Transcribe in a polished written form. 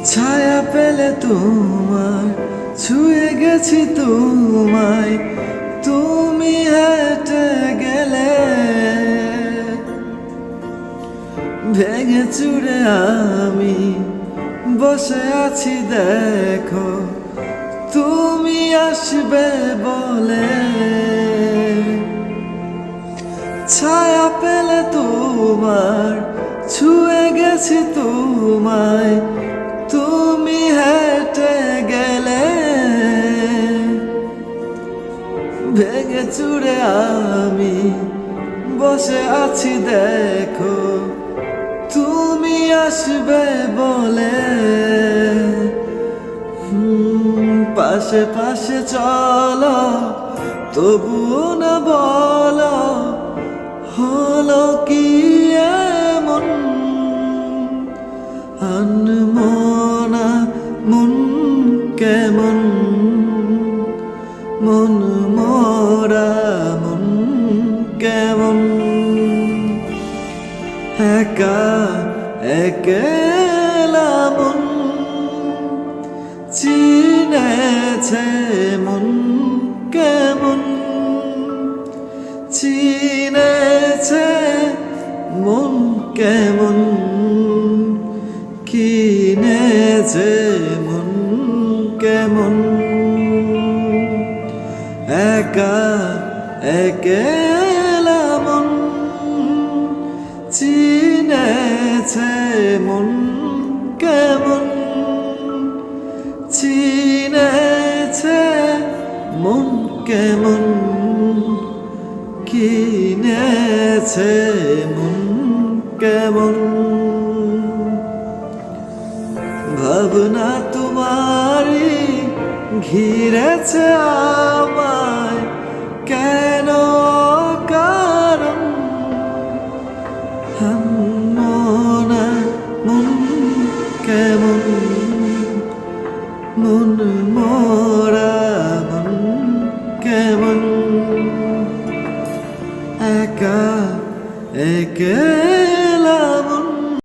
ছায়া পেলে তোমার, ছুঁয়ে গেছি তোমায়, তুমি হেঁটে গেলে। ভেঙে চুরে আমি বসে আছি দেখো, তুমি আসবে বলে। ছায়া পেলে তোমার, ছুঁয়ে গেছি তোমায়, তুমি হেঁটে গেলে। ভেঙে চুরে আমি বসে আছি দেখো, তুমি আসবে বলে। পাশে পাশে চলো, তবুও না বলো, হলো কি এমন? আনমনা মন কেমন, মন মরা মন কেমন। একা একলা মন চিনেছে মন কেমন, চিনেছে মন কেমন, কিনেছে মন কেমন। একা একলা মন চিনেছে মন কেমন, চিনেছে মন কেমন, কিনেছে মন কেমন। ভাবনা তোমারই ঘিরেছে আমায়, কেন কারণ? আনমনা মন কেমন, মন মরা মন কেমন। একা একা